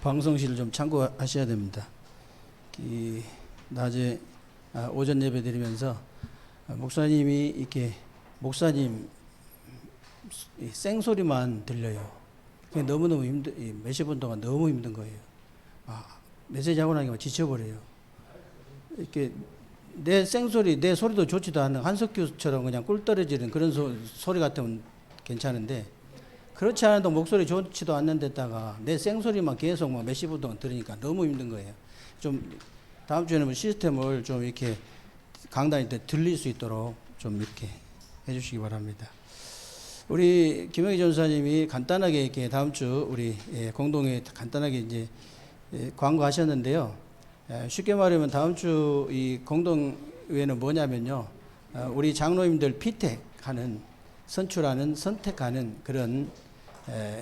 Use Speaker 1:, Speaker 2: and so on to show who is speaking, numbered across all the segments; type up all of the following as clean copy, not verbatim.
Speaker 1: 방송실을 좀 참고하셔야 됩니다. 낮에 오전 예배 드리면서 목사님이 이렇게 목사님 생소리만 들려요. 그게 너무너무 몇십 분 동안 너무 힘든 거예요. 메시지 하고 나니까 지쳐버려요. 이렇게 내 생소리, 내 소리도 좋지도 않은 한석규처럼 그냥 꿀 떨어지는 그런 소리 같으면 괜찮은데, 그렇지 않아도 목소리 좋지도 않는 데다가 내 생소리만 계속 몇십 분 동안 들으니까 너무 힘든 거예요. 좀 다음 주에는 시스템을 좀 이렇게 강단일 때 들릴 수 있도록 좀 이렇게 해주시기 바랍니다. 우리 김영희 전사님이 간단하게 이렇게 다음 주 우리 공동회 간단하게 이제 광고하셨는데요. 쉽게 말하면 다음 주 이 공동회는 뭐냐면요, 우리 장로님들 피택하는, 선출하는, 선택하는 그런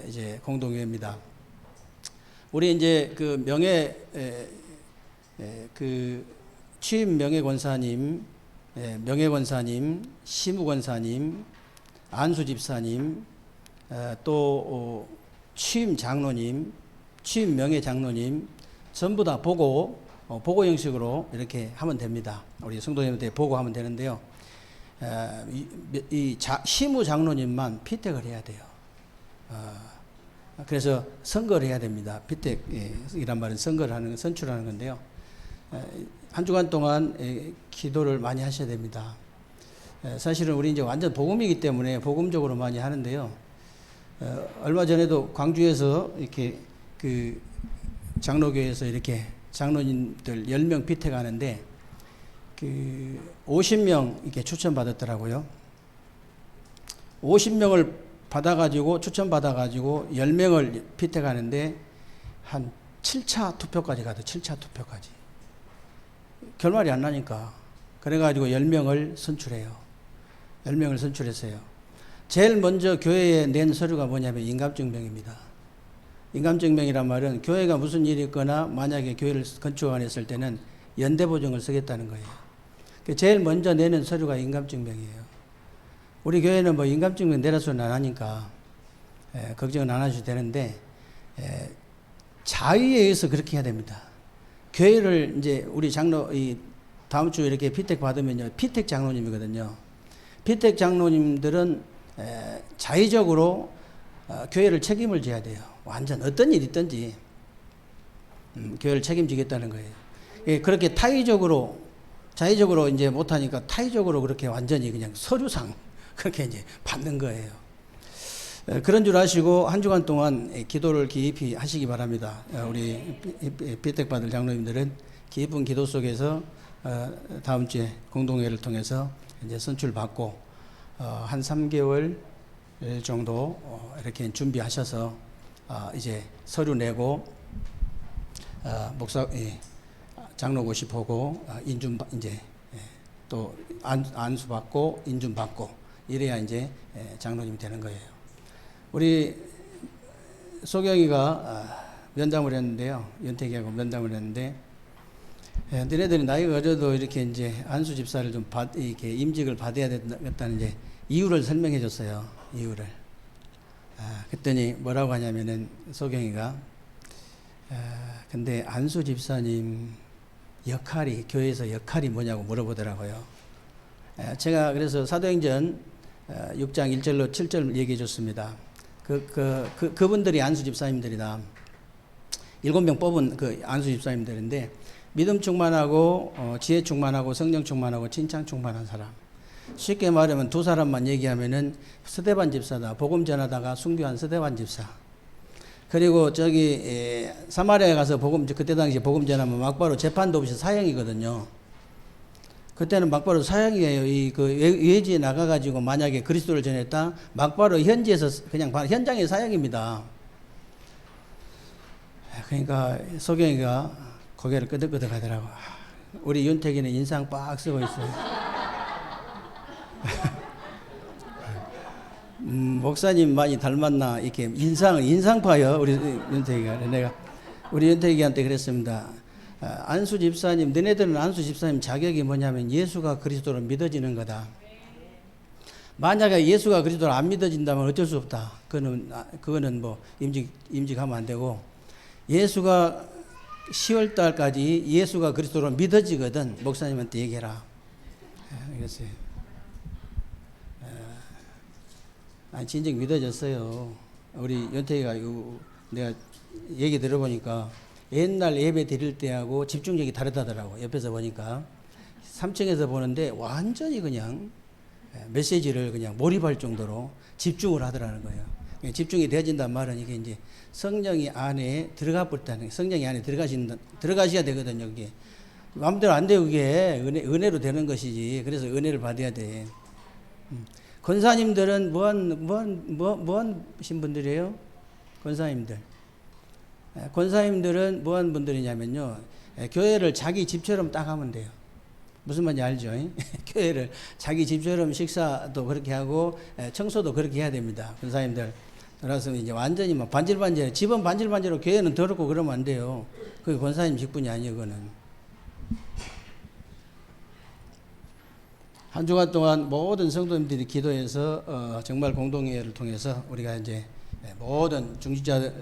Speaker 1: 이제 공동회입니다. 우리 이제 그 취임 명예권사님, 명예권사님, 시무권사님, 안수집사님, 또 취임 장로님, 취임 명예장로님 전부 다 보고 형식으로 이렇게 하면 됩니다. 우리 성도님한테 보고하면 되는데요. 시무 장로님만 피택을 해야 돼요. 그래서 선거를 해야 됩니다. 피택이란 말은 선거를 하는, 선출하는 건데요. 한 주간 동안 기도를 많이 하셔야 됩니다. 사실은 우리 이제 완전 복음이기 때문에 복음적으로 많이 하는데요. 얼마 전에도 광주에서 이렇게 그 장로교에서 이렇게 장로님들 10명 피택하는데 50명 이렇게 추천받았더라고요. 50명을 받아가지고 추천받아가지고 10명을 피택하는데 한 7차 투표까지 가도 7차 투표까지 결말이 안 나니까 그래가지고 10명을 선출해요. 10명을 선출했어요. 제일 먼저 교회에 낸 서류가 뭐냐면 인감증명입니다. 인감증명이란 말은 교회가 무슨 일이 있거나 만약에 교회를 건축 안 했을 때는 연대보증을 쓰겠다는 거예요. 제일 먼저 내는 서류가 인감증명이에요. 우리 교회는 뭐 인감증명 내라서는 안 하니까 걱정은 안 하셔도 되는데 자의에 의해서 그렇게 해야 됩니다. 교회를 이제 우리 장로 다음 주 이렇게 피택 받으면요, 피택 장로님이거든요. 피택 장로님들은 자의적으로 교회를 책임을 져야 돼요. 완전 어떤 일이 있든지 교회를 책임지겠다는 거예요. 그렇게 타의적으로 자의적으로 이제 못하니까 타의적으로 그렇게 완전히 그냥 서류상 그렇게 이제 받는 거예요. 그런 줄 아시고 한 주간 동안 기도를 깊이 하시기 바랍니다. 우리 피택받을 장로님들은 깊은 기도 속에서 다음 주에 공동회를 통해서 이제 선출받고 한 3개월 정도 이렇게 준비하셔서 이제 서류 내고 장로고시 보고 인준 이제 또 안수 받고 인준 받고 이래야 이제 장로님 되는 거예요. 우리 소경이가 면담을 했는데요. 연택이하고 면담을 했는데 너네들이 나이가 어려도 이렇게 이제 안수 집사를 좀 이렇게 임직을 받아야 된다는 이제 이유를 설명해 줬어요. 이유를. 그랬더니 뭐라고 하냐면은 소경이가 근데 안수 집사님 역할이 교회에서 역할이 뭐냐고 물어보더라고요. 제가 그래서 사도행전 6장 1절로 7절 얘기해 줬습니다. 그분들이 안수 집사님들이다. 7명 뽑은 그 안수 집사님들인데 믿음 충만하고 지혜 충만하고 성령 충만하고 칭찬 충만한 사람. 쉽게 말하면 두 사람만 얘기하면은 스데반 집사다. 복음 전하다가 순교한 스데반 집사. 그리고 저기 사마리아에 가서 그때 당시 복음 전하면 막바로 재판도 없이 사형이거든요. 그때는 막바로 사형이에요. 그 외지에 나가가지고 만약에 그리스도를 전했다, 막바로 현지에서 그냥 현장의 사형입니다. 그러니까 소경이가 고개를 끄덕끄덕 하더라고. 우리 윤택이는 인상 빡 쓰고 있어요. 목사님 많이 닮았나 이렇게 인상파요. 우리 윤택이가. 우리 윤택이한테 그랬습니다. 안수 집사님, 너네들은 안수 집사님 자격이 뭐냐면 예수가 그리스도로 믿어지는 거다. 만약에 예수가 그리스도로 안 믿어진다면 어쩔 수 없다. 그거는 뭐 임직하면 안 되고, 예수가 10월 달까지 예수가 그리스도로 믿어지거든 목사님한테 얘기해라. 그랬어요. 진정 믿어졌어요. 우리 연태이가 내가 얘기 들어보니까 옛날 예배 드릴 때하고 집중력이 다르다더라고. 옆에서 보니까 3층에서 보는데 완전히 그냥 메시지를 그냥 몰입할 정도로 집중을 하더라는 거예요. 집중이 되어진단 말은 이게 이제 성령이 안에 들어가 버렸다는, 성령이 안에 들어가셔야 되거든요. 그게 마음대로 안 돼요. 그게 은혜로 되는 것이지. 그래서 은혜를 받아야 돼. 권사님들은 뭐한 신분들이에요? 권사님들은 뭐한 분들이냐면요, 교회를 자기 집처럼 딱 하면 돼요. 무슨 말인지 알죠? 교회를 자기 집처럼 식사도 그렇게 하고 청소도 그렇게 해야 됩니다. 권사님들. 그래서 이제 완전히 막 반질반질, 집은 반질반질하고 교회는 더럽고 그러면 안 돼요. 그게 권사님 직분이 아니에요, 그거는. 한 주간 동안 모든 성도님들이 기도해서 정말 공동회의를 통해서 우리가 이제 모든 중직자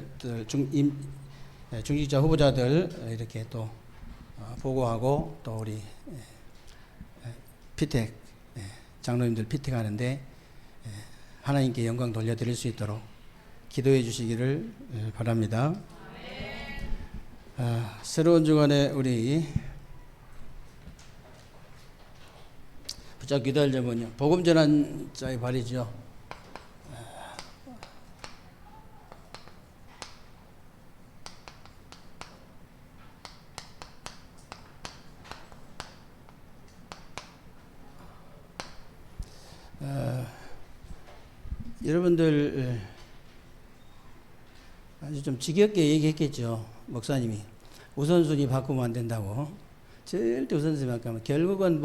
Speaker 1: 후보자들 이렇게 또 보고하고 또 우리 피택 장로님들 피택하는데 하나님께 영광 돌려드릴 수 있도록 기도해 주시기를 바랍니다. 새로운 주간에 우리 부탁 기도할 점은요, 복음 전한 자의 발이죠. 여러분들 아주 좀 지겹게 얘기했겠죠. 목사님이 우선순위 바꾸면 안 된다고. 절대 우선순위 바꾸면 결국은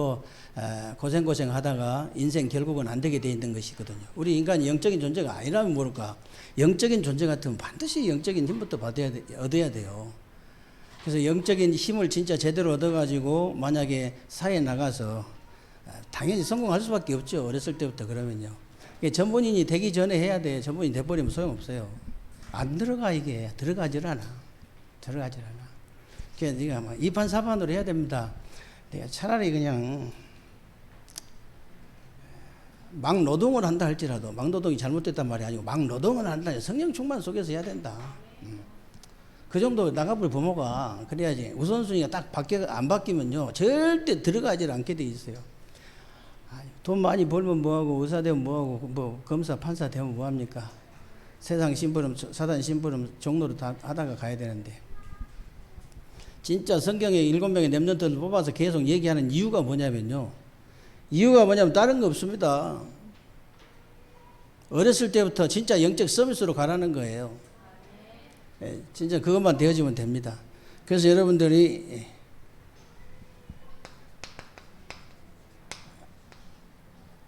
Speaker 1: 고생 하다가 인생 결국은 안 되게 돼 있는 것이거든요. 우리 인간이 영적인 존재가 아니라면 모를까. 영적인 존재 같으면 반드시 영적인 힘부터 얻어야 돼요. 그래서 영적인 힘을 진짜 제대로 얻어가지고 만약에 사회에 나가서 당연히 성공할 수밖에 없죠. 어렸을 때부터 그러면요. 전문인이 되기 전에 해야 돼. 전문인 돼버리면 소용없어요. 안 들어가, 이게. 들어가질 않아. 그래서 네가 막 2판 4판으로 해야 됩니다. 내가 차라리 그냥 막 노동을 한다 할지라도, 막 노동이 잘못됐단 말이 아니고 막 노동을 한다. 성령 충만 속에서 해야 된다. 그 정도 나가볼 부모가 그래야지. 우선순위가 딱 안 바뀌면요, 절대 들어가질 않게 돼 있어요. 돈 많이 벌면 뭐하고, 의사 되면 뭐하고, 검사 판사 되면 뭐합니까? 세상 심부름, 사단 심부름 종로로 다 하다가 가야 되는데, 진짜 성경에 7명의 렘넌트를 뽑아서 계속 얘기하는 이유가 뭐냐면 다른 거 없습니다. 어렸을 때부터 진짜 영적 서비스로 가라는 거예요. 진짜 그것만 되어지면 됩니다. 그래서 여러분들이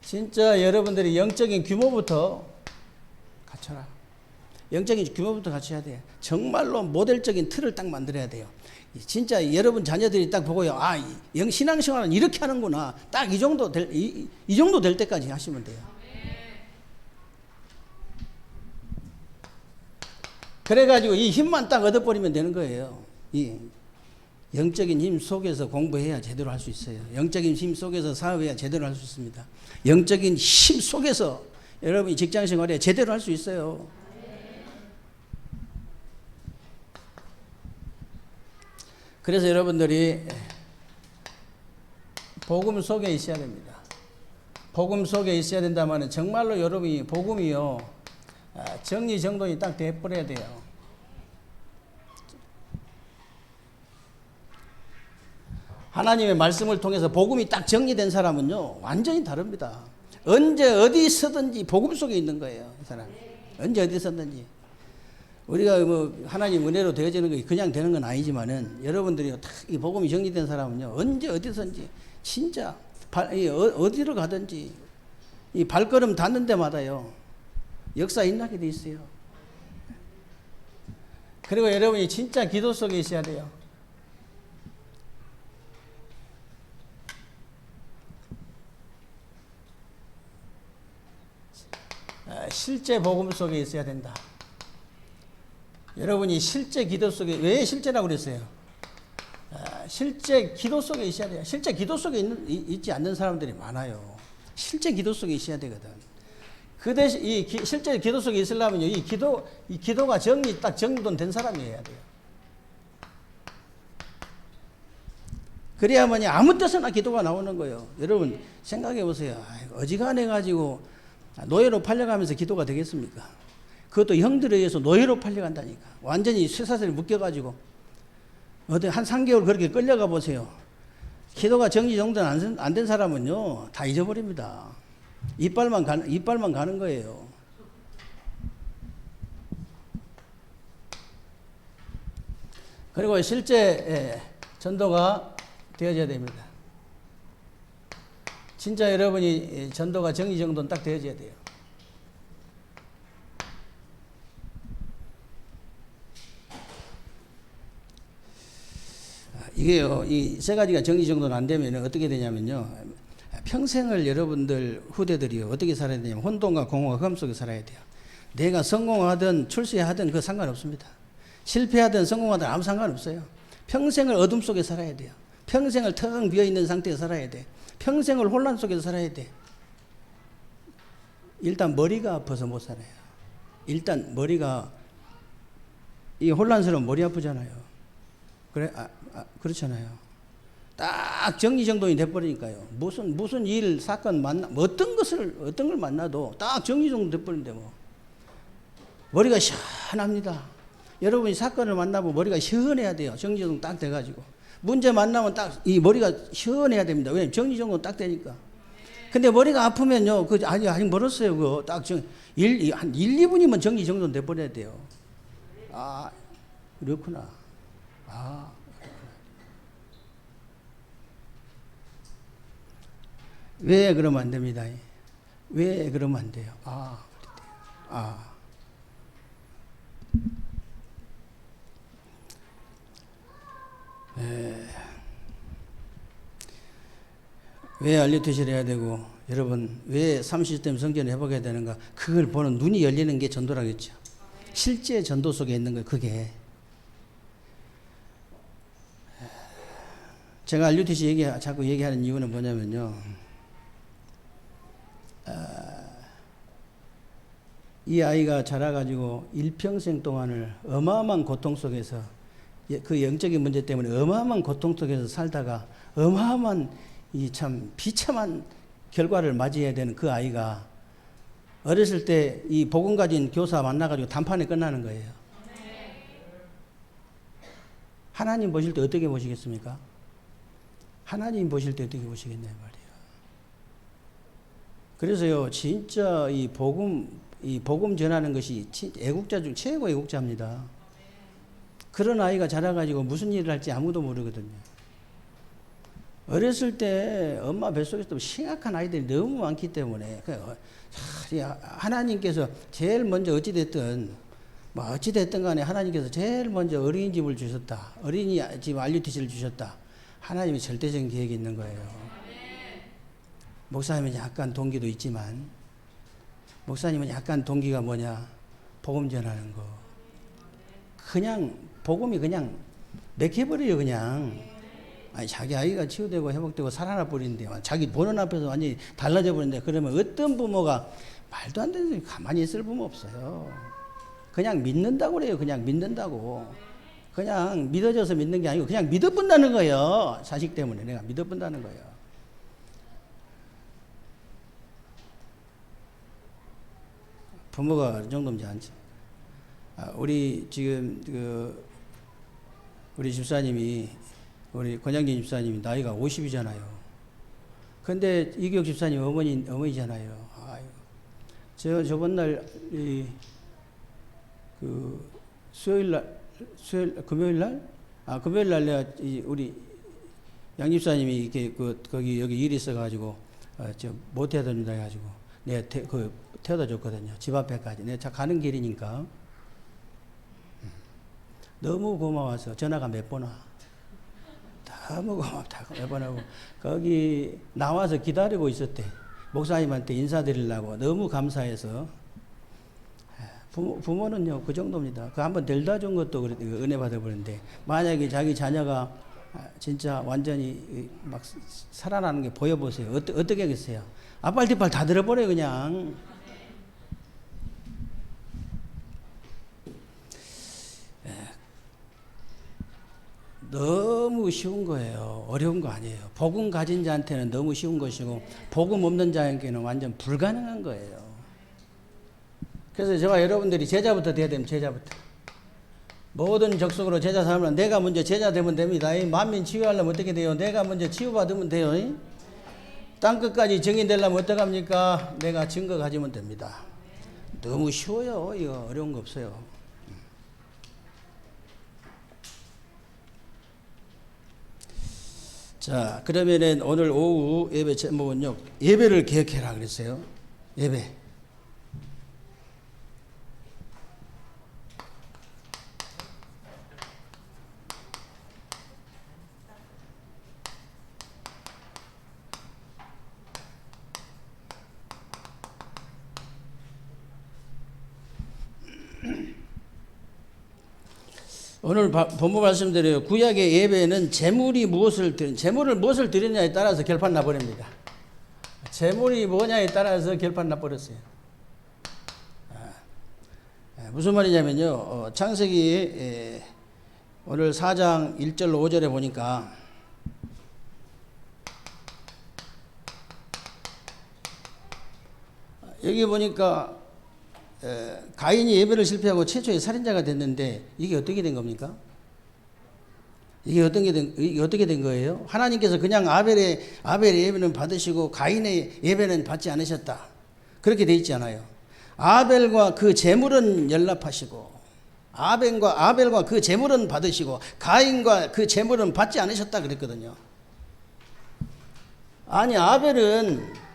Speaker 1: 진짜 여러분들이 영적인 규모부터 갖춰라. 영적인 규모부터 갖춰야 돼요. 정말로 모델적인 틀을 딱 만들어야 돼요. 진짜 여러분 자녀들이 딱 보고요, 신앙생활은 이렇게 하는구나. 딱 이 정도 될 때까지 하시면 돼요. 그래가지고 이 힘만 딱 얻어버리면 되는 거예요. 이 영적인 힘 속에서 공부해야 제대로 할 수 있어요. 영적인 힘 속에서 사업해야 제대로 할 수 있습니다. 영적인 힘 속에서 여러분이 직장생활에 제대로 할 수 있어요. 그래서 여러분들이 복음 속에 있어야 됩니다. 복음 속에 있어야 된다면 정말로 여러분이 복음이요, 정리정돈이 딱 돼버려야 돼요. 하나님의 말씀을 통해서 복음이 딱 정리된 사람은요, 완전히 다릅니다. 언제 어디서든지 복음 속에 있는 거예요, 이 사람. 언제 어디서든지. 우리가 하나님 은혜로 되어지는 게 그냥 되는 건 아니지만은, 여러분들이 이 복음이 정리된 사람은요, 언제 어디서든지 진짜 어디로 가든지 이 발걸음 닿는 데마다요, 역사 일어나게 돼 있어요. 그리고 여러분이 진짜 기도 속에 있어야 돼요. 실제 복음 속에 있어야 된다. 여러분이 실제 기도 속에, 왜 실제라고 그랬어요? 실제 기도 속에 있어야 돼요. 실제 기도 속에 있지 않는 사람들이 많아요. 실제 기도 속에 있어야 되거든. 그 대신 실제 기도 속에 있으려면요, 이 기도가 딱 정돈된 사람이어야 돼요. 그래야만이 아무 때서나 기도가 나오는 거예요. 여러분 생각해 보세요. 어지간해 가지고 노예로 팔려가면서 기도가 되겠습니까? 그것도 형들에 의해서 노예로 팔려간다니까. 완전히 쇠사슬에 묶여가지고 어디 한 3개월 그렇게 끌려가 보세요. 기도가 정리정돈 안 된 사람은요 다 잊어버립니다. 이빨만 가는 거예요. 그리고 실제 전도가 되어져야 됩니다. 진짜 여러분이 전도가 정리정돈 딱 되어져야 돼요. 이게요, 이 세 가지가 정리정돈 안 되면 어떻게 되냐면요, 평생을 여러분들 후대들이요 어떻게 살아야 되냐면 혼돈과 공허가 흑암 속에 살아야 돼요. 내가 성공하든 출세하든 그 상관없습니다. 실패하든 성공하든 아무 상관없어요. 평생을 어둠 속에 살아야 돼요. 평생을 텅 비어있는 상태에 살아야 돼. 평생을 혼란 속에서 살아야 돼. 일단 머리가 아파서 못 살아요. 일단 머리가, 이 혼란스러운 머리 아프잖아요. 그래, 그렇잖아요. 딱 정리정돈이 돼버리니까요. 무슨 일, 사건 어떤 걸 만나도 딱 정리정돈 돼버린데 뭐. 머리가 시원합니다. 여러분이 사건을 만나면 머리가 시원해야 돼요. 정리정돈 딱 돼가지고. 문제 만나면 딱 이 머리가 시원해야 됩니다. 왜냐면 정리정돈 딱 되니까. 근데 머리가 아프면요, 아직 멀었어요. 그거 딱 한 1, 2분이면 정리정돈 돼버려야 돼요. 아, 그렇구나. 왜 그러면 안 됩니다. 왜 그러면 안 돼요? 왜 알리트시를 해야 되고, 여러분, 왜 3시스템 성전을 회복해야 되는가? 그걸 보는 눈이 열리는 게 전도라겠죠. 실제 전도 속에 있는 거예요, 그게. 제가 RUTC 자꾸 얘기하는 이유는 뭐냐면요, 이 아이가 자라가지고 일평생 동안을 어마어마한 고통 속에서, 그 영적인 문제 때문에 어마어마한 고통 속에서 살다가 어마어마한 이 참 비참한 결과를 맞이해야 되는 그 아이가 어렸을 때 이 복음 가진 교사 만나가지고 단판에 끝나는 거예요. 하나님 보실 때 어떻게 보시겠습니까? 하나님 보실 때 어떻게 보시겠냐 말이에요. 그래서요, 진짜 이 복음 전하는 것이 애국자 중 최고 애국자입니다. 그런 아이가 자라가지고 무슨 일을 할지 아무도 모르거든요. 어렸을 때 엄마 뱃속에서 심각한 아이들이 너무 많기 때문에 하나님께서 제일 먼저 어찌됐든 간에 하나님께서 제일 먼저 어린이집을 주셨다. 어린이집 RUTC를 주셨다. 하나님의 절대적인 계획이 있는 거예요. 목사님은 약간 동기도 있지만, 목사님은 약간 동기가 뭐냐? 복음 전하는 거. 그냥 복음이 그냥 맥혀버려요. 그냥. 아니, 자기 아이가 치유되고 회복되고 살아나 버리는데, 자기 보는 앞에서 완전히 달라져 버리는데, 그러면 어떤 부모가 말도 안 되는 소리 가만히 있을 부모 없어요. 그냥 믿는다고 그래요. 그냥 믿는다고. 그냥 믿어져서 믿는 게 아니고 그냥 믿어본다는 거예요. 자식 때문에 내가 믿어본다는 거예요. 부모가 어느 정도인지 알지. 우리 지금 우리 집사님이, 우리 권양진 집사님이 나이가 50이잖아요. 근데 이기혁 집사님 어머니잖아요. 아이고. 제가 저번 날 금요일 날 내가 우리 양 집사님이 이렇게 거기 여기 일이 있어가지고 못 태워다 준다 해가지고 내가 태워다 줬거든요. 집 앞에까지. 내가 가는 길이니까. 너무 고마워서 전화가 몇 번 와. 너무 고맙다고 몇 번 하고 거기 나와서 기다리고 있었대. 목사님한테 인사드리려고. 너무 감사해서 부모는요, 그 정도입니다. 그 한번 데려다 준 것도 그래, 은혜 받아버리는데, 만약에 자기 자녀가 진짜 완전히 막 살아나는 게 보여보세요. 어떻게 하겠어요? 앞발 뒷발 다 들어버려요, 그냥. 너무 쉬운 거예요. 어려운 거 아니에요. 복음 가진 자한테는 너무 쉬운 것이고, 복음 없는 자에게는 완전 불가능한 거예요. 그래서 제가 여러분들이 제자부터 돼야 됩니다. 제자부터. 모든 적속으로 제자 삼으면 내가 먼저 제자 되면 됩니다. 만민 치유하려면 어떻게 돼요? 내가 먼저 치유받으면 돼요. 땅끝까지 증인되려면 어떡합니까? 내가 증거 가지면 됩니다. 너무 쉬워요. 이거 어려운 거 없어요. 자, 그러면은 오늘 오후 예배 제목은요, 예배를 계획해라 그랬어요. 예배. 오늘 본문 말씀드려요. 구약의 예배는 제물을 무엇을 드리냐에 따라서 결판 나버립니다. 제물이 뭐냐에 따라서 결판 나버렸어요. 무슨 말이냐면요. 창세기 오늘 4장 1절로 5절에 보니까 여기 보니까 가인이 예배를 실패하고 최초의 살인자가 됐는데 이게 어떻게 된 겁니까? 이게 어떻게 된 거예요? 하나님께서 그냥 아벨의 예배는 받으시고 가인의 예배는 받지 않으셨다. 그렇게 돼 있지 않아요. 아벨과 그 제물은 연락하시고 아벨과 그 제물은 받으시고 가인과 그 제물은 받지 않으셨다 그랬거든요. 아니, 아벨은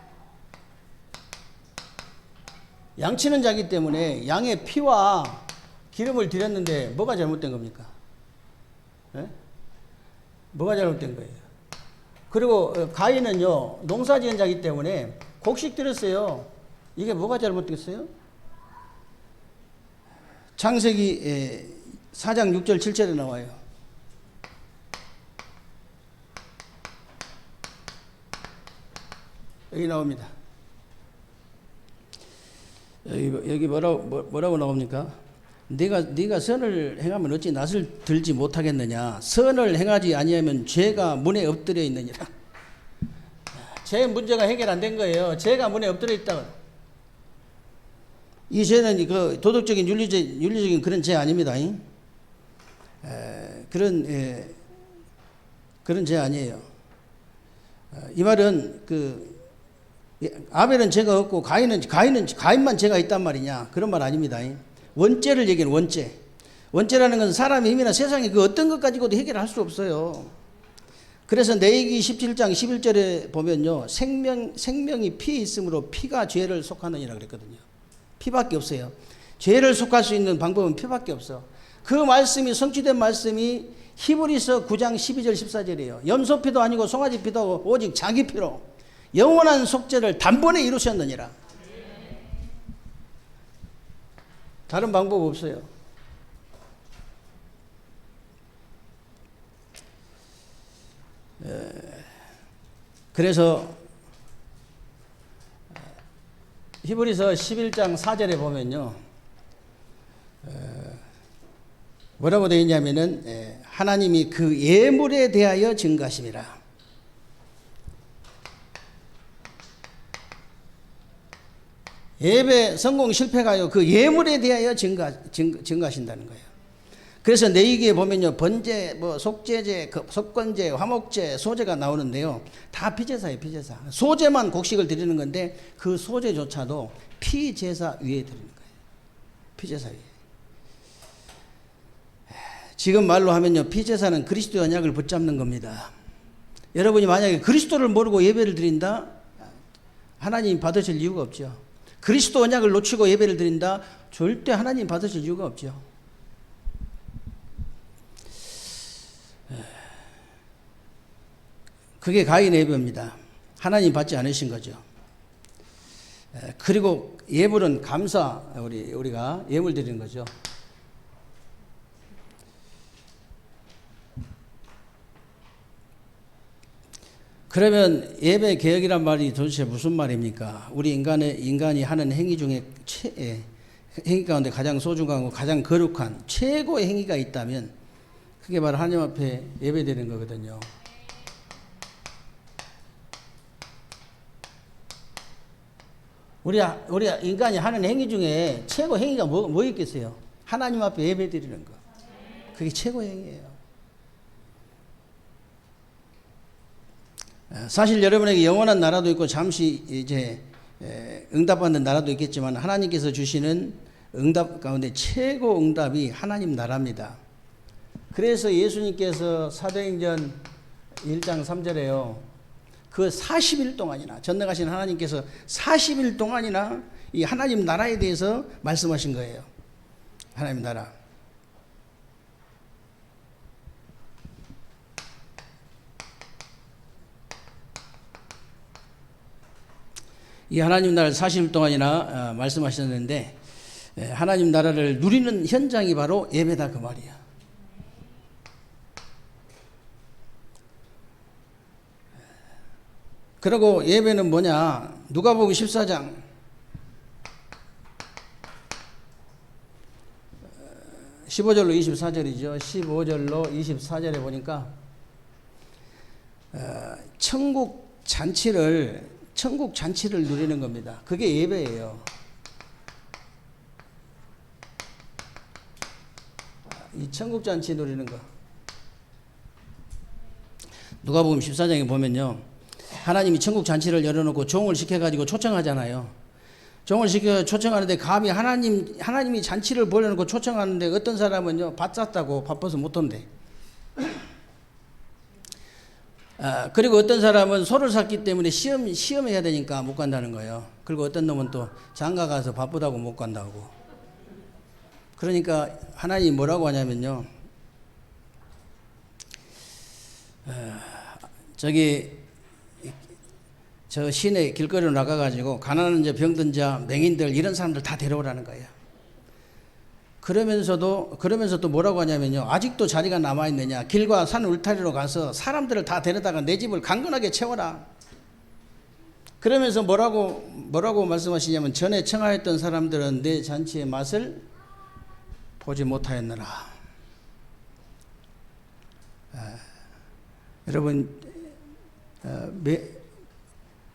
Speaker 1: 양치는 자기 때문에 양의 피와 기름을 드렸는데 뭐가 잘못된 겁니까? 네? 뭐가 잘못된 거예요? 그리고 가인은요, 농사 지은 자기 때문에 곡식 드렸어요. 이게 뭐가 잘못됐어요? 창세기 4장 6절 7절에 나와요. 여기 나옵니다. 여기 뭐라고 나옵니까? 네가 선을 행하면 어찌 낯을 들지 못하겠느냐? 선을 행하지 아니하면 죄가 문에 엎드려 있느니라. 죄 문제가 해결 안 된 거예요. 죄가 문에 엎드려 있다고. 이 죄는 그 도덕적인 윤리적인 그런 죄 아닙니다. 그런 죄 아니에요. 이 말은 아벨은 죄가 없고 가인만 죄가 있단 말이냐? 그런 말 아닙니다. 원죄를 얘기하는 원죄. 원죄라는 것은 사람의 힘이나 세상의 그 어떤 것 가지고도 해결할 수 없어요. 그래서 레위기 17장 11절에 보면요, 생명이 피에 있으므로 피가 죄를 속하느니라 그랬거든요. 피밖에 없어요. 죄를 속할 수 있는 방법은 피밖에 없어. 그 말씀이 성취된 말씀이 히브리서 9장 12절 14절이에요. 염소피도 아니고 송아지피도 오직 자기 피로 영원한 속죄를 단번에 이루셨느니라. 다른 방법 없어요. 그래서 히브리서 11장 4절에 보면요, 뭐라고 되어 있냐면은 하나님이 그 예물에 대하여 증거하심이라. 예배 성공 실패가요, 그 예물에 대하여 증거하신다는 거예요. 그래서 레위기에 보면요, 번제, 속죄제, 속건제, 화목제, 소제가 나오는데요, 다 피제사예요, 피제사. 소제만 곡식을 드리는 건데 그 소제조차도 피제사 위에 드리는 거예요. 피제사 위에. 지금 말로 하면요, 피제사는 그리스도의 언약을 붙잡는 겁니다. 여러분이 만약에 그리스도를 모르고 예배를 드린다, 하나님 받으실 이유가 없죠. 그리스도 언약을 놓치고 예배를 드린다, 절대 하나님 받으실 이유가 없죠. 그게 가인의 예배입니다. 하나님 받지 않으신 거죠. 그리고 예물은 감사, 우리가 예물 드리는 거죠. 그러면 예배 개혁이란 말이 도대체 무슨 말입니까? 우리 인간이 하는 행위 중에 행위 가운데 가장 소중하고 가장 거룩한 최고의 행위가 있다면 그게 바로 하나님 앞에 예배 드리는 거거든요. 우리 인간이 하는 행위 중에 최고 행위가 뭐 있겠어요? 하나님 앞에 예배 드리는 거. 그게 최고 행위예요. 사실 여러분에게 영원한 나라도 있고 잠시 이제 응답받는 나라도 있겠지만 하나님께서 주시는 응답 가운데 최고 응답이 하나님 나라입니다. 그래서 예수님께서 사도행전 1장 3절에요. 그 40일 동안이나 전능하신 하나님께서 40일 동안이나 이 하나님 나라에 대해서 말씀하신 거예요. 하나님 나라. 이 하나님 나라를 40일 동안이나 말씀하셨는데 하나님 나라를 누리는 현장이 바로 예배다 그 말이야. 그리고 예배는 뭐냐? 누가복음 14장 15절로 24절이죠. 15절로 24절에 보니까 천국 잔치를 누리는 겁니다. 그게 예배예요. 이 천국 잔치 누리는 거. 누가복음 14장에 보면요. 하나님이 천국 잔치를 열어놓고 종을 시켜가지고 초청하잖아요. 종을 시켜 초청하는데 감히 하나님이 잔치를 벌여놓고 초청하는데 어떤 사람은요, 밭 쌌다고 바빠서 못 온대. 그리고 어떤 사람은 소를 샀기 때문에 시험해야 되니까 못 간다는 거예요. 그리고 어떤 놈은 또 장가 가서 바쁘다고 못 간다고. 그러니까 하나님이 뭐라고 하냐면요. 저 시내 길거리로 나가가지고 가난한 자, 병든 자, 맹인들 이런 사람들 다 데려오라는 거예요. 그러면서 또 뭐라고 하냐면요. 아직도 자리가 남아있느냐. 길과 산 울타리로 가서 사람들을 다 데려다가 내 집을 강건하게 채워라. 그러면서 뭐라고 말씀하시냐면 전에 청하였던 사람들은 내 잔치의 맛을 보지 못하였느라. 여러분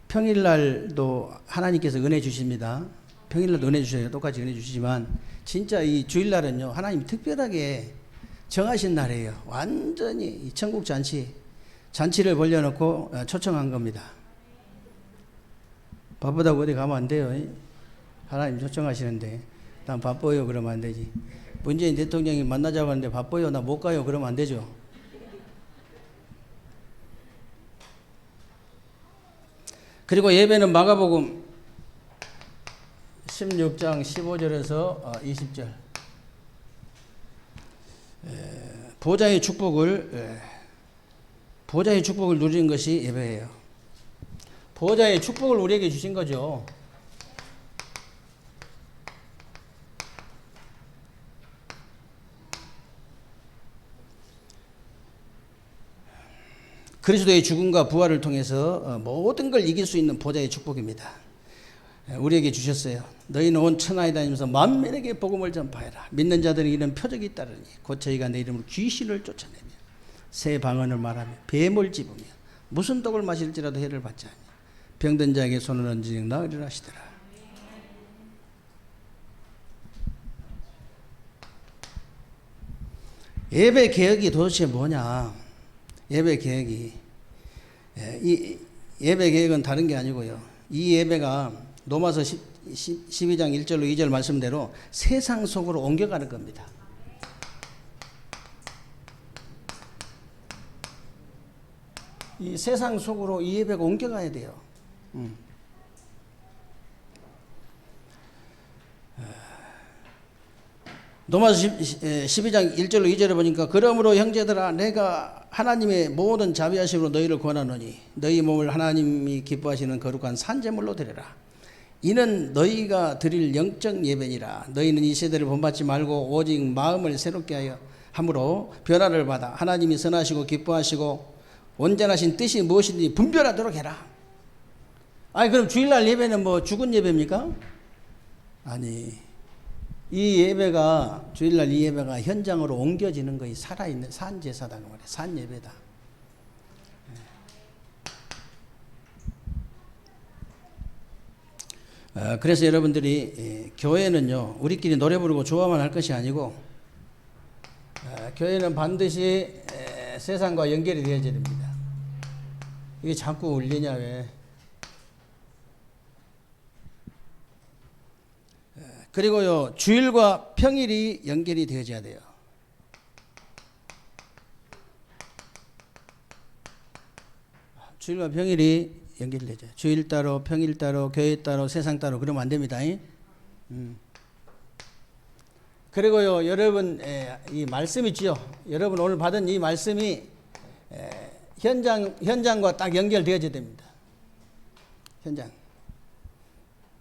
Speaker 1: 평일날도 하나님께서 은혜 주십니다. 평일날도 은혜 주셔요. 똑같이 은혜 주시지만 진짜 이 주일날은요, 하나님이 특별하게 정하신 날이에요. 완전히 이 천국 잔치를 벌려놓고 초청한 겁니다. 바쁘다고 어디 가면 안 돼요. 하나님 초청하시는데 난 바빠요 그러면 안 되지. 문재인 대통령이 만나자고 하는데 바빠요 나 못 가요 그러면 안 되죠. 그리고 예배는 마가복음 16장 15절에서 20절 보좌의 축복을 누리는 것이 예배예요. 보좌의 축복을 우리에게 주신 거죠. 그리스도의 죽음과 부활을 통해서 모든 걸 이길 수 있는 보좌의 축복입니다. 우리에게 주셨어요. 너희는 온 천하에 다니면서 만민에게 복음을 전파해라. 믿는 자들이 이런 표적이 따르니 곧 저희가 내 이름으로 귀신을 쫓아내며 새 방언을 말하며 뱀을 집으며 무슨 독을 마실지라도 해를 받지 않니 병든 자에게 손을 얹으니 나으리라 하시더라. 예배 개혁이 도대체 뭐냐? 예배 개혁이 이 예배 개혁은 다른 게 아니고요. 이 예배가 로마서 12장 1절로 2절 말씀대로 세상 속으로 옮겨가는 겁니다. 이 세상 속으로 이 예배가 옮겨가야 돼요. 로마서 12장 1절로 2절에 보니까 그러므로 형제들아 내가 하나님의 모든 자비하심으로 너희를 권하노니 너희 몸을 하나님이 기뻐하시는 거룩한 산제물로 드려라. 이는 너희가 드릴 영적 예배니라. 너희는 이 세대를 본받지 말고 오직 마음을 새롭게 하여 함으로 변화를 받아 하나님이 선하시고 기뻐하시고 온전하신 뜻이 무엇인지 분별하도록 해라. 아니 그럼 주일날 예배는 뭐 죽은 예배입니까? 아니, 이 예배가 주일날 이 예배가 현장으로 옮겨지는 것이 살아있는 산제사다 그 말이에요. 산예배다. 그래서 여러분들이 교회는요 우리끼리 노래 부르고 좋아만 할 것이 아니고 교회는 반드시 세상과 연결이 되어져야 됩니다. 이게 자꾸 울리냐 왜? 그리고요 주일과 평일이 연결이 되어져야 돼요. 주일과 평일이 연결되죠. 주일 따로, 평일 따로, 교회 따로, 세상 따로 그러면 안 됩니다. 그리고요, 여러분 이 말씀 있지요. 여러분 오늘 받은 이 말씀이 현장과 딱 연결되어야 됩니다. 현장.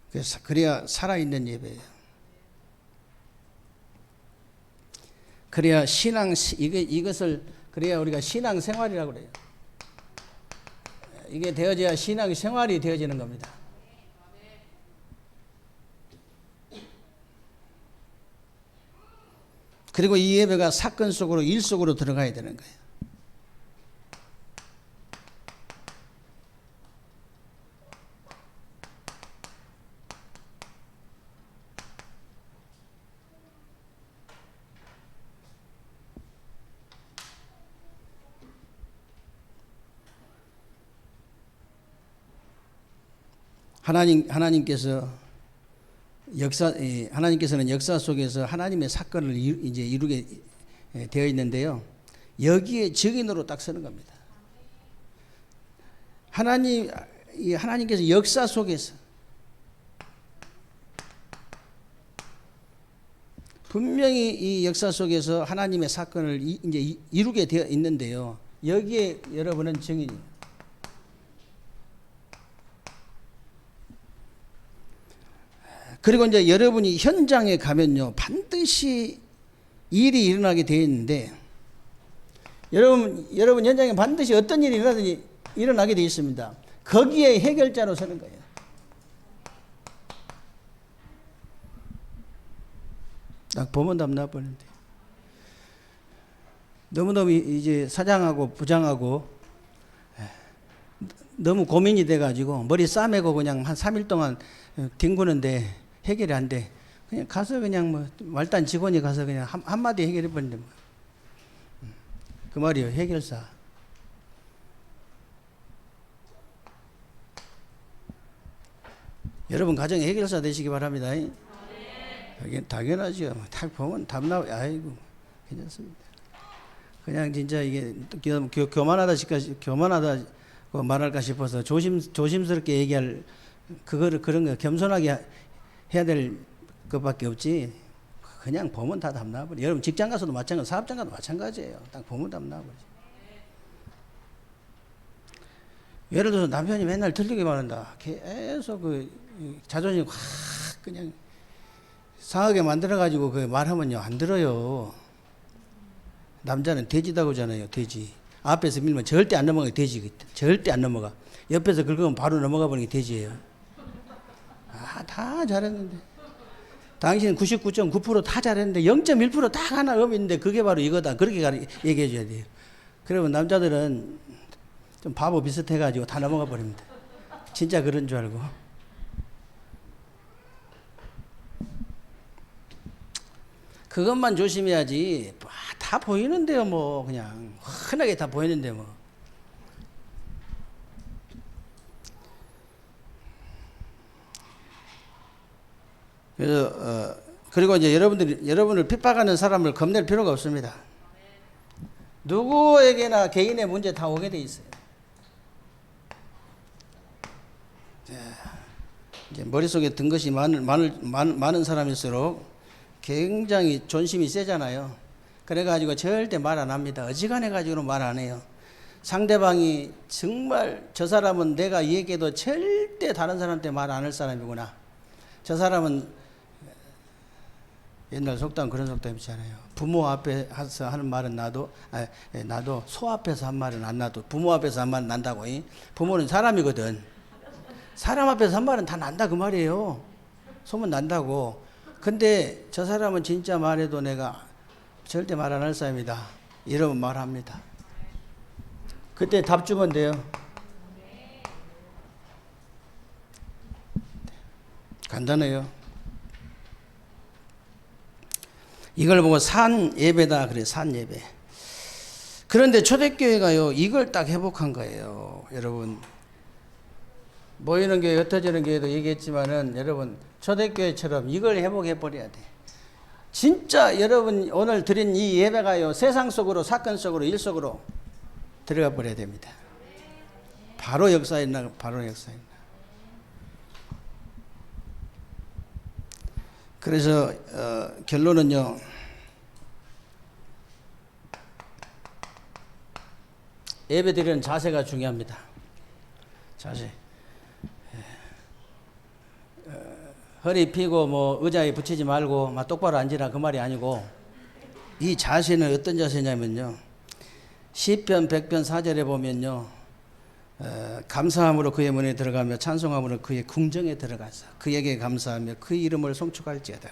Speaker 1: 그래서 그래야 살아있는 예배예요. 그래야 이것을 그래야 우리가 신앙 생활이라고 그래요. 이게 되어져야 신앙 생활이 되어지는 겁니다. 그리고 이 예배가 사건 속으로 일 속으로 들어가야 되는 거예요. 하나님께서는 역사 속에서 하나님의 사건을 이제 이루게 되어 있는데요. 여기에 증인으로 딱 서는 겁니다. 하나님께서 역사 속에서 분명히 이 역사 속에서 하나님의 사건을 이제 이루게 되어 있는데요. 여기에 여러분은 증인이에요. 그리고 이제 여러분이 현장에 가면요 반드시 일이 일어나게 되어 있는데 여러분 현장에 반드시 어떤 일이 일어나게 되어 있습니다. 거기에 해결자로 서는 거예요. 딱 보면 답나 버리는데 너무너무 이제 사장하고 부장하고 너무 고민이 돼가지고 머리 싸매고 그냥 한 3일 동안 뒹구는데 해결이 안 돼. 그냥 가서 그냥 뭐 말단 직원이 가서 그냥 한마디 해결해 버리는데 뭐. 그 말이요 해결사. 여러분 가정에 해결사 되시기 바랍니다. 당연하죠. 딱 보면 답 나와. 아이고 괜찮습니다. 그냥 진짜 이게 교만하다 말할까 싶어서 조심스럽게 얘기할 그런 거 겸손하게 해야 될 것밖에 없지. 그냥 보면 다 답 나와버려. 여러분 직장 가서도 마찬가지, 사업장 가도 마찬가지예요. 딱 보면 답 나와버리지. 예를 들어서 남편이 맨날 틀리게 말한다. 계속 자존심 확 그냥 상하게 만들어가지고 그 말하면요 안 들어요. 남자는 돼지다고 하잖아요. 돼지. 앞에서 밀면 절대 안 넘어가. 돼지. 절대 안 넘어가. 옆에서 긁으면 바로 넘어가 버리는 게 돼지예요. 다 잘했는데 당신은 99.9% 다 잘했는데 0.1% 딱 하나 없는데 그게 바로 이거다. 그렇게 얘기해 줘야 돼요. 그러면 남자들은 좀 바보 비슷해가지고 다 넘어가 버립니다. 진짜 그런 줄 알고. 그것만 조심해야지. 다 보이는데요, 뭐 그냥 흔하게 다 보이는데 뭐. 그래서 그리고 이제 여러분을 핍박하는 사람을 겁낼 필요가 없습니다. 누구에게나 개인의 문제 다 오게 돼 있어요. 이제 머릿속에 든 것이 많은 사람일수록 굉장히 존심이 세잖아요. 그래가지고 절대 말 안 합니다. 어지간해가지고 말 안 해요. 상대방이 정말 저 사람은 내가 얘기해도 절대 다른 사람한테 말 안 할 사람이구나. 저 사람은 옛날 속담 그런 속담 있잖아요. 부모 앞에서 하는 말은 나도 소 앞에서 한 말은 안 나도 부모 앞에서 한 말은 난다고. 부모는 사람이거든. 사람 앞에서 한 말은 다 난다 그 말이에요. 소문 난다고. 근데 저 사람은 진짜 말해도 내가 절대 말 안 할 사람이다 이러면 말합니다. 그때 답 주면 돼요. 간단해요. 이걸 보고 산 예배다 그래. 산 예배. 그런데 초대교회가요 이걸 딱 회복한 거예요. 여러분 모이는 교회 흩어지는 교회도 얘기했지만은 여러분 초대교회처럼 이걸 회복해 버려야 돼. 진짜 여러분 오늘 드린 이 예배가요 세상 속으로 사건 속으로 일 속으로 들어가 버려야 됩니다. 바로 역사에 나 바로 역사에 나. 그래서 결론은요. 예배드리는 자세가 중요합니다. 자세. 허리 펴고 뭐 의자에 붙이지 말고 막 똑바로 앉으라 그 말이 아니고 이 자세는 어떤 자세냐면요. 시편 100편 4절에 보면요. 감사함으로 그의 문에 들어가며 찬송함으로 그의 궁정에 들어가서 그에게 감사하며 그의 이름을 송축할지어다.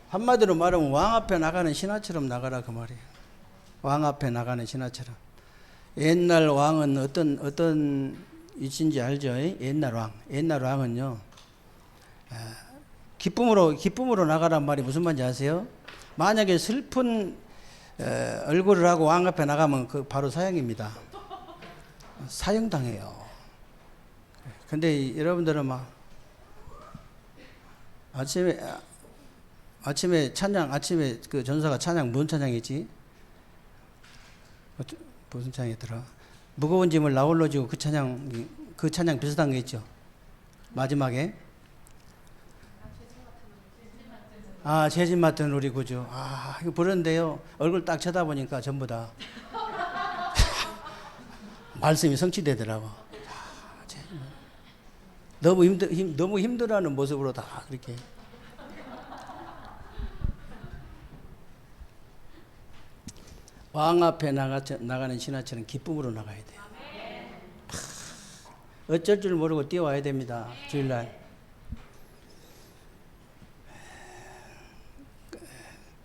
Speaker 1: 한마디로 말하면 왕 앞에 나가는 신하처럼 나가라 그 말이에요. 왕 앞에 나가는 신하처럼. 옛날 왕은 어떤 이신지 알죠? 옛날 왕은요. 기쁨으로 나가란 말이 무슨 말인지 아세요? 만약에 슬픈 얼굴을 하고 왕 앞에 나가면 그 바로 사형입니다. 사형당해요. 근데 여러분들은 막 아침에 찬양 아침에 그 전사가 찬양 무슨 찬양이지? 무슨 찬양이더라? 무거운 짐을 나홀로 지고 그 찬양 비슷한 게 있죠. 마지막에 죄짐 맡은 우리 구주. 이거 부르는데요. 얼굴 딱 쳐다보니까 전부 다 말씀이 성취되더라고. 너무 힘들어하는 모습으로 다 그렇게. 왕 앞에 나가는 신하처럼 기쁨으로 나가야 돼요. 어쩔 줄 모르고 뛰어와야 됩니다. 주일날.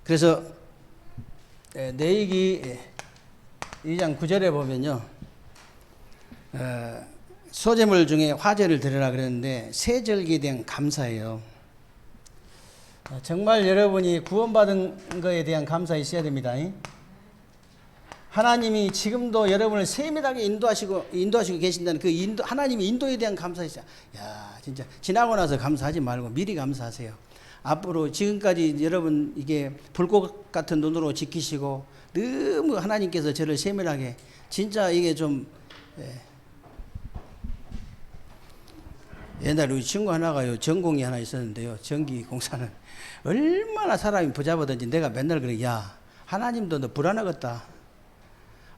Speaker 1: 그래서 내이기 2장 9절에 보면요. 소재물 중에 화제를 드리라 그랬는데 세절기에 대한 감사예요. 정말 여러분이 구원받은 것에 대한 감사 있어야 됩니다. 하나님이 지금도 여러분을 세밀하게 인도하시고 계신다는 그 하나님의 인도에 대한 감사 있어요. 진짜 지나고 나서 감사하지 말고 미리 감사하세요. 앞으로 지금까지 여러분 이게 불꽃 같은 눈으로 지키시고 너무 하나님께서 저를 세밀하게 진짜 이게 좀 옛날에 우리 친구 하나가요 전공이 하나 있었는데요. 전기 공사는 얼마나 사람이 부잡하든지 내가 맨날 그래. 하나님도 너 불안하겠다.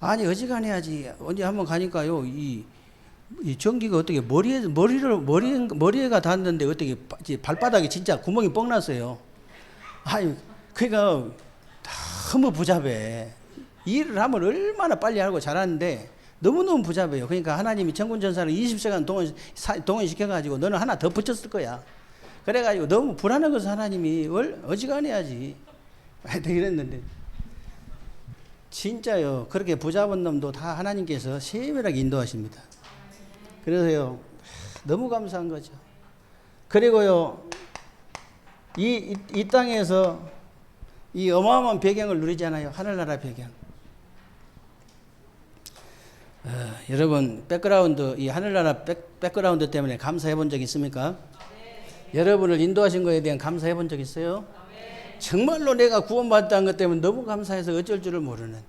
Speaker 1: 아니 어지간해야지. 언제 한번 가니까요 이 전기가 어떻게 머리에가 닿는데 어떻게 발바닥에 진짜 구멍이 뻥 났어요. 그러니까 너무 부잡해. 일을 하면 얼마나 빨리 하고 잘하는데 너무너무 부잡해요. 그러니까 하나님이 천군천사를 20시간 동원시켜가지고 너는 하나 더 붙였을 거야. 그래가지고 너무 불안한 것을 하나님이 어지간해야지. 이랬는데 진짜요. 그렇게 부잡은 놈도 다 하나님께서 세밀하게 인도하십니다. 그래서요 너무 감사한 거죠. 그리고요 이 땅에서 이 어마어마한 배경을 누리잖아요. 하늘나라 배경. 여러분 백그라운드 이 하늘나라 백그라운드 때문에 감사해 본 적 있습니까? 여러분을 인도하신 것에 대한 감사해 본 적 있어요? 정말로 내가 구원받았다는 것 때문에 너무 감사해서 어쩔 줄을 모르는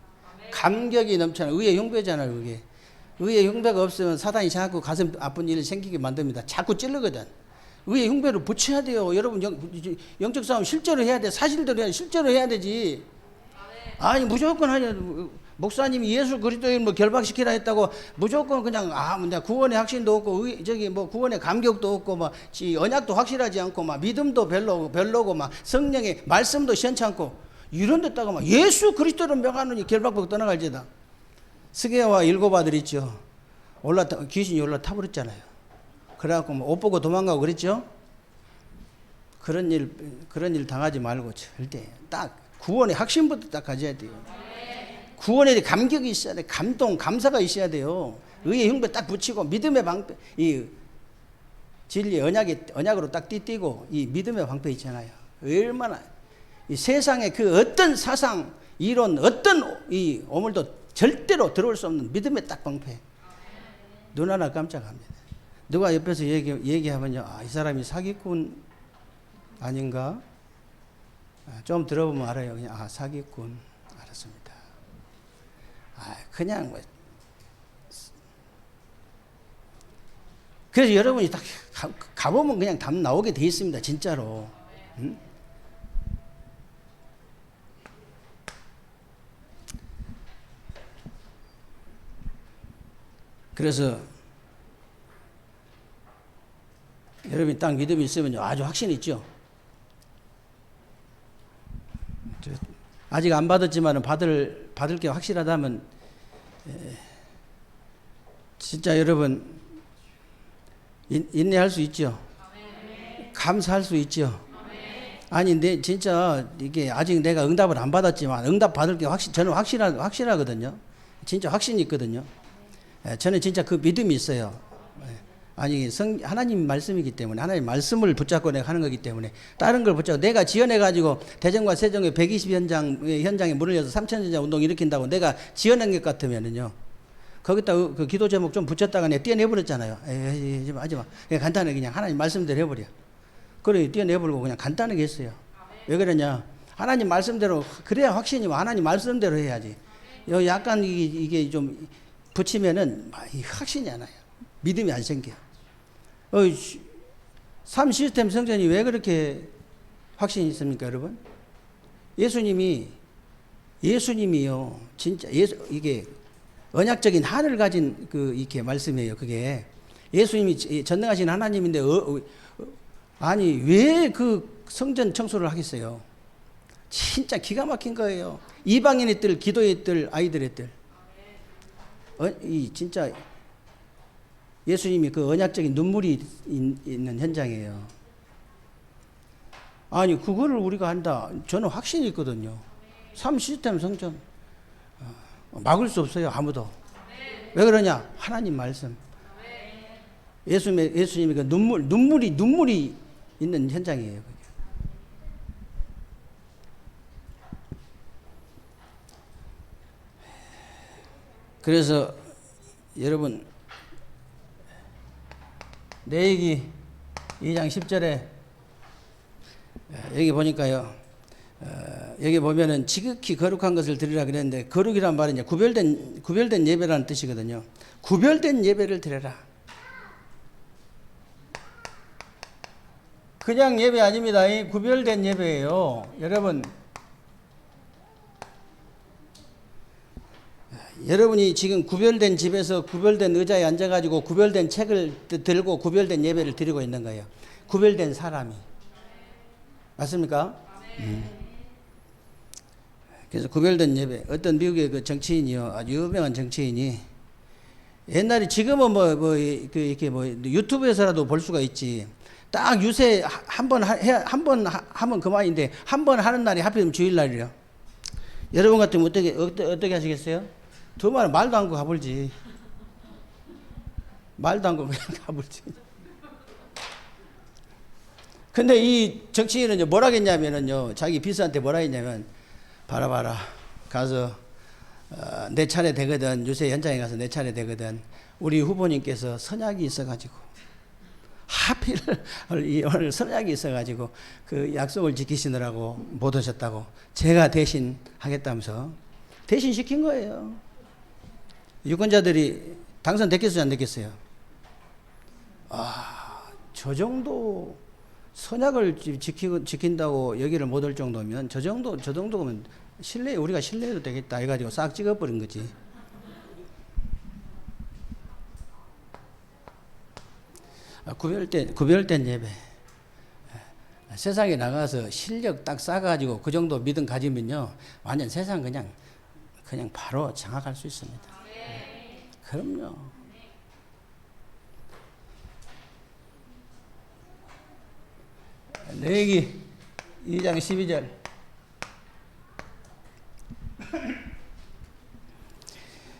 Speaker 1: 감격이 넘쳐나요. 의의 형배잖아요. 그게 의의 흉배가 없으면 사단이 자꾸 가슴 아픈 일을 생기게 만듭니다. 자꾸 찌르거든. 의의 흉배를 붙여야 돼요. 여러분 영적 싸움 실제로 해야 돼. 사실대로 해야 돼. 실제로 해야 되지. 무조건 하냐. 목사님이 예수 그리스도를 뭐 결박시키라 했다고 무조건 그냥 구원의 확신도 없고 구원의 감격도 없고 언약도 확실하지 않고 믿음도 별로고 성령의 말씀도 시원찮고 이런 데다가 예수 그리스도를 명하느니 결박받고 떠나갈지다. 스게와 일곱 아들 있죠. 귀신이 올라타버렸잖아요. 그래갖고 옷 보고 도망가고 그랬죠. 그런 일 당하지 말고 절대 딱 구원의 확신부터 딱 가져야 돼요. 구원에 감격이 있어야 돼. 감동, 감사가 있어야 돼요. 의의 흉배 딱 붙이고 믿음의 방패, 이 진리 언약으로 딱 띠고 이 믿음의 방패 있잖아요. 얼마나 이 세상에 그 어떤 사상, 이론, 어떤 이 오물도 절대로 들어올 수 없는 믿음의 딱 방패. 눈 하나 깜짝합니다. 누가 옆에서 얘기하면요, 이 사람이 사기꾼 아닌가? 좀 들어보면 알아요. 그냥 사기꾼. 알았습니다. 그냥 그래서 여러분이 딱 가보면 그냥 답 나오게 돼 있습니다. 진짜로. 응? 그래서 여러분이 딱 믿음이 있으면 아주 확신이 있죠. 아직 안 받았지만 받을 게 확실하다면 진짜 여러분 인내할 수 있죠. 감사할 수 있죠. 아니 근데 진짜 이게 아직 내가 응답을 안 받았지만 응답 받을 게 저는 확실하거든요. 진짜 확신이 있거든요. 저는 진짜 그 믿음이 있어요. 아니 하나님 말씀이기 때문에 하나님 말씀을 붙잡고 내가 하는 거기 때문에 다른 걸 붙잡고 내가 지어내 가지고 대전과 세종의 120 현장에 문을 열어서 3,000전자 운동 일으킨다고 내가 지어낸 것 같으면은요 거기다 그 기도 제목 좀 붙였다가 내가 띄어내버렸잖아요. 하지마. 그냥 간단하게 그냥 하나님 말씀대로 해버려. 그래 띄어내버리고 그냥 간단하게 했어요. 왜 그러냐, 하나님 말씀대로 그래야 확신이 와. 하나님 말씀대로 해야지. 약간 이게 좀 붙이면은 확신이 안 와요. 믿음이 안 생겨. 3 시스템 성전이 왜 그렇게 확신이 있습니까, 여러분? 예수님이요, 진짜 이게 언약적인 한을 가진 이렇게 말씀이에요. 그게 예수님이 전능하신 하나님인데 아니 왜 그 성전 청소를 하겠어요? 진짜 기가 막힌 거예요. 이방인의 뜰, 기도의 뜰, 아이들의 뜰. 진짜 예수님이 그 언약적인 눈물이 있는 현장이에요. 아니 그거를 우리가 한다. 저는 확신이 있거든요. 3 시스템 성전 막을 수 없어요. 아무도. 왜 그러냐? 하나님 말씀. 예수님이 그 눈물이 있는 현장이에요. 그게. 그래서 여러분 레위기 2장 10절에 여기 보니까요. 여기 보면은 지극히 거룩한 것을 드리라 그랬는데 거룩이란 말은 이제 구별된 예배라는 뜻이거든요. 구별된 예배를 드려라. 그냥 예배 아닙니다. 이 구별된 예배예요. 여러분이 지금 구별된 집에서 구별된 의자에 앉아가지고 구별된 책을 들고 구별된 예배를 드리고 있는 거예요. 구별된 사람이. 맞습니까? 그래서 구별된 예배. 어떤 미국의 그 정치인이요, 아주 유명한 정치인이 옛날에 지금은 이렇게 유튜브에서라도 볼 수가 있지. 딱 유세 한 번 하면 그만인데 한 번 하는 날이 하필이면 주일날이요. 여러분 같으면 어떻게 하시겠어요? 두 말은 말도 안 하고 가볼지. 말도 안 하고 그냥 가볼지. 근데 이 정치인은 뭐라 했냐면은요, 자기 비서한테 뭐라 했냐면, 봐라. 가서, 내 차례 되거든. 유세 현장에 가서 내 차례 되거든. 우리 후보님께서 선약이 있어가지고, 하필 오늘 선약이 있어가지고, 그 약속을 지키시느라고 못 오셨다고. 제가 대신 하겠다면서. 대신 시킨 거예요. 유권자들이 당선됐겠어요, 안 됐겠어요? 저 정도 선약을 지킨다고 여기를 못 올 정도면 저 정도면 우리가 실내해도 되겠다 해가지고 싹 찍어버린 거지. 구별된 예배. 세상에 나가서 실력 딱 쌓아가지고 그 정도 믿음 가지면요, 완전 세상 그냥 바로 장악할 수 있습니다. 그럼요. 레위기 2장 12절.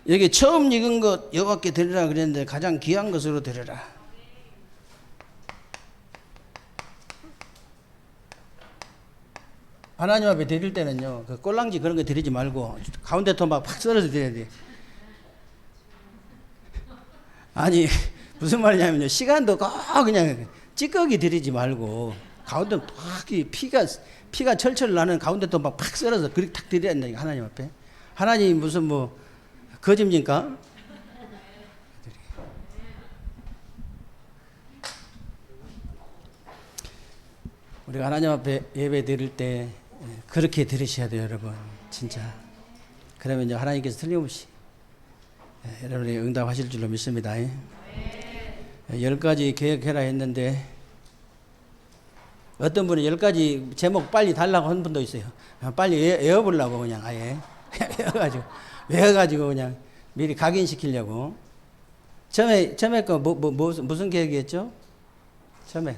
Speaker 1: 여기 처음 익은 것 여호와께 드리라 그랬는데 가장 귀한 것으로 드리라. 하나님 앞에 드릴 때는요, 그 꼴랑지 그런 거 드리지 말고 가운데 토막 팍 썰어서 드려야 돼. 아니 무슨 말이냐면요, 시간도 꼭 그냥 찌꺼기 드리지 말고 가운데 팍 피가 철철 나는 가운데 토막 팍 썰어서 그렇게 탁 드려야 된다. 하나님 앞에. 하나님 무슨 뭐 거짓입니까? 우리가 하나님 앞에 예배 드릴 때 그렇게 들으셔야 돼요, 여러분. 진짜. 그러면 이제 하나님께서 틀림없이 여러분이 응답하실 줄로 믿습니다. 10가지 계획해라 했는데 어떤 분은 10가지 제목 빨리 달라고 한 분도 있어요. 빨리 외워보려고 그냥 아예 외워가지고 그냥 미리 각인시키려고. 처음에 거 무슨 계획이었죠? 처음에.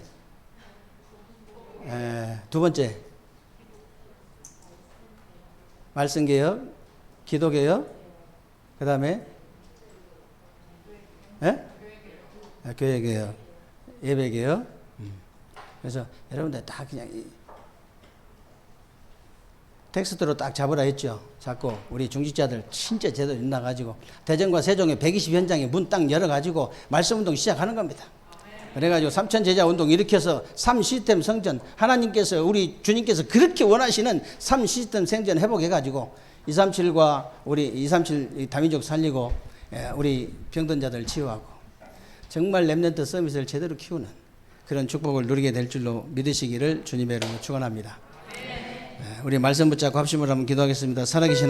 Speaker 1: 두 번째. 말씀개혁, 기도개혁, 그 다음에 교회개혁, 예배개혁. 그래서 여러분들 다 그냥 텍스트로 딱 잡으라 했죠. 잡고 우리 중직자들 진짜 제대로 일나가지고 대전과 세종의 120현장에 문 딱 열어가지고 말씀운동 시작하는 겁니다. 그래가지고 삼천제자운동 일으켜서 3시스템 성전, 하나님께서 우리 주님께서 그렇게 원하시는 3시스템 성전 회복해가지고 237과 우리 237 다민족 살리고 우리 병든 자들 치유하고 정말 렘넌트 서밋을 제대로 키우는 그런 축복을 누리게 될 줄로 믿으시기를 주님의 이름으로 축원합니다. 우리 말씀 붙잡고 합심을 한번 기도하겠습니다. 살아계신